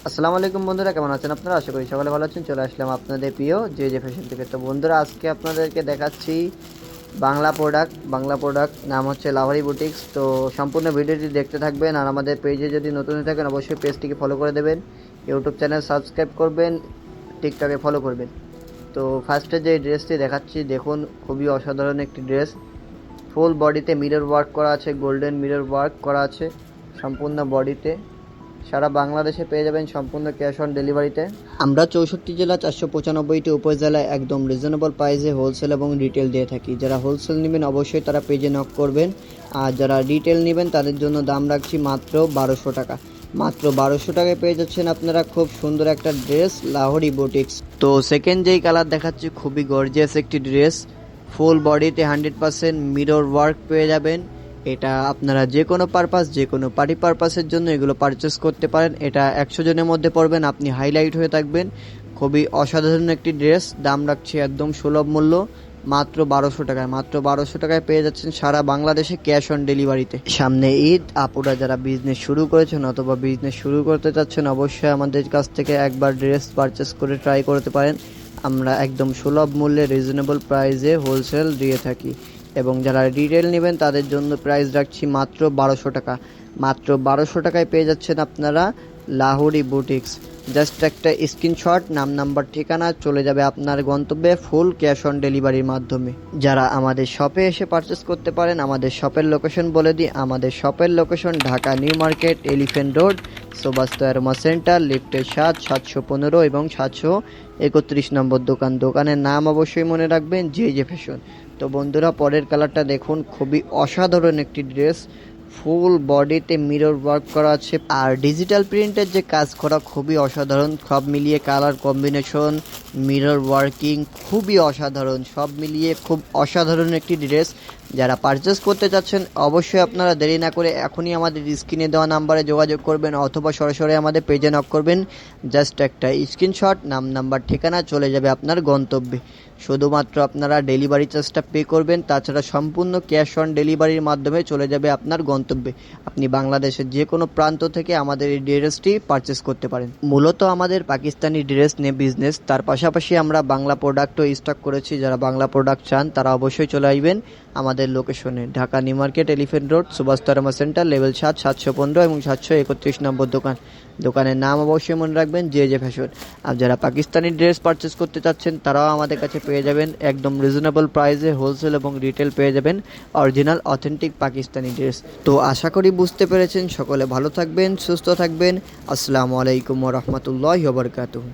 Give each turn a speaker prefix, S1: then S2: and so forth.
S1: আসসালামু আলাইকুম বন্ধুরা, কেমন আছেন আপনারা? আশা করি সকালে ভালো আছেন। চলে আসলাম আপনাদের প্রিয় যে ফ্যাশন থেকে। তো বন্ধুরা, আজকে আপনাদেরকে দেখাচ্ছি বাংলা প্রোডাক্ট নাম হচ্ছে লাভারি বুটিক্স। তো সম্পূর্ণ ভিডিওটি দেখতে থাকবেন। আর আমাদের পেজে যদি নতুন হয়ে থাকেন অবশ্যই পেজটিকে ফলো করে দেবেন, ইউটিউব চ্যানেল সাবস্ক্রাইব করবেন, টিকটকে ফলো করবেন। তো ফার্স্টে যে ড্রেসটি দেখাচ্ছি দেখুন, খুবই অসাধারণ একটি ড্রেস। ফুল বডিতে মিরর ওয়ার্ক করা আছে, গোল্ডেন মিরর ওয়ার্ক করা আছে সম্পূর্ণ বডিতে। সারা বাংলাদেশে পেয়ে যাবেন সম্পূর্ণ ক্যাশ অন ডেলিভারিতে। আমরা 64 জেলা 495টি উপজেলায় একদম রিজনেবল প্রাইসে হোলসেল এবং রিটেল দিয়ে থাকি। যারা হোলসেল নেবেন অবশ্যই তারা পেজে নক করবেন, আর যারা রিটেল নেবেন তাদের জন্য দাম রাখছি মাত্র 1200 টাকা। মাত্র 1200 টাকায় পেয়ে যাচ্ছেন আপনারা খুব সুন্দর একটা ড্রেস লাহোরি বুটিক্স। তো সেকেন্ড যেই কালার দেখাচ্ছি, খুবই গর্জিয়াস একটি ড্রেস। ফুল বডিতে 100% মিরর ওয়ার্ক পেয়ে যাবেন। এটা আপনারা যে কোনো পারপাস, যে কোনো পার্টি পারপাসের জন্য এগুলো পারচেস করতে পারেন। এটা 100 জনের মধ্যে পড়বেন, আপনি হাইলাইট হয়ে থাকবেন। খুবই অসাধারণ একটি ড্রেস, দাম রাখছি একদম সুলভ মূল্য, মাত্র 1200 টাকায়। মাত্র 1200 টাকায় পেয়ে যাচ্ছেন সারা বাংলাদেশে ক্যাশ অন ডেলিভারিতে। সামনে ঈদ, আপুরা যারা বিজনেস শুরু করেছেন অথবা বিজনেস শুরু করতে চাচ্ছেন অবশ্যই আমাদের কাছ থেকে একবার ড্রেস পারচেস করে ট্রাই করতে পারেন। আমরা একদম সুলভ মূল্যে রিজনেবল প্রাইসে হোলসেল দিয়ে থাকি, এবং যারা রিটেল নেবেন তাদের জন্য প্রাইস রাখছি মাত্র 1200 টাকা। মাত্র 1200 টাকায় পেয়ে যাচ্ছেন আপনারা লাহোরি বুটিক্স। জাস্ট একটা স্ক্রিনশট, নাম নাম্বার ঠিকানা চলে যাবে আপনার গন্তব্যে, ফুল ক্যাশ অন ডেলিভারির মাধ্যমে। যারা আমাদের শপে এসে পারচেস করতে পারেন, আমাদের শপের লোকেশন বলে দিই। আমাদের শপের location Dhaka new market, elephant road, Subhash Arma centre, লিফটের 715 এবং 731 নম্বর দোকান। দোকানের নাম অবশ্যই মনে রাখবেন, যে ফ্যাশন। তো বন্ধুরা, পরের কালারটা দেখুন, খুবই অসাধারণ একটি ড্রেস। ফুল বডিতে মিরর ওয়ার্ক করা আছে, আর ডিজিটাল প্রিন্টের যে কাজ করা খুবই অসাধারণ। সব মিলিয়ে কালার কম্বিনেশন, মিরর ওয়ার্কিং খুবই অসাধারণ। সব মিলিয়ে খুব অসাধারণ একটি ড্রেস। যারা পারচেস করতে চাচ্ছেন অবশ্যই আপনারা দেরি না করে এখনই আমাদের স্ক্রিনে দেওয়া নাম্বারে যোগাযোগ করবেন, অথবা সরাসরি আমাদের পেজে নক করবেন। জাস্ট একটা স্ক্রিনশট, নাম নাম্বার ঠিকানা চলে যাবে আপনার গন্তব্যে। শুধুমাত্র আপনারা ডেলিভারি চার্জটা পে করবেন, তাছাড়া সম্পূর্ণ ক্যাশ অন ডেলিভারির মাধ্যমে চলে যাবে আপনার গন্তব্যে। আপনি বাংলাদেশের যে কোনো প্রান্ত থেকে আমাদের এই ড্রেসটি পারচেস করতে পারেন। মূলত আমাদের পাকিস্তানি ড্রেস নিয়ে বিজনেস, তার পাশাপাশি আমরা বাংলা প্রোডাক্টও স্টক করেছি। যারা বাংলা প্রোডাক্ট চান তারা অবশ্যই চলে আসবেন আমাদের লোকেশনে, Dhaka new market, elephant road, Subhash Arma centre, level 7, 715 এবং 731 নম্বর দোকান। দোকানের নাম অবশ্যই মনে রাখবেন, যে ফ্যাশন। আর যারা পাকিস্তানি ড্রেস পারচেস করতে চাচ্ছেন তারাও আমাদের কাছে পেয়ে যাবেন একদম রিজনেবল প্রাইসে হোলসেল এবং রিটেল পেয়ে যাবেন অরিজিনাল অথেন্টিক পাকিস্তানি ড্রেস। তো আশা করি বুঝতে পেরেছেন। সকলে ভালো থাকবেন, সুস্থ থাকবেন। আসসালামু আলাইকুম ওয়া রাহমাতুল্লাহি ওয়া বারাকাতুহু।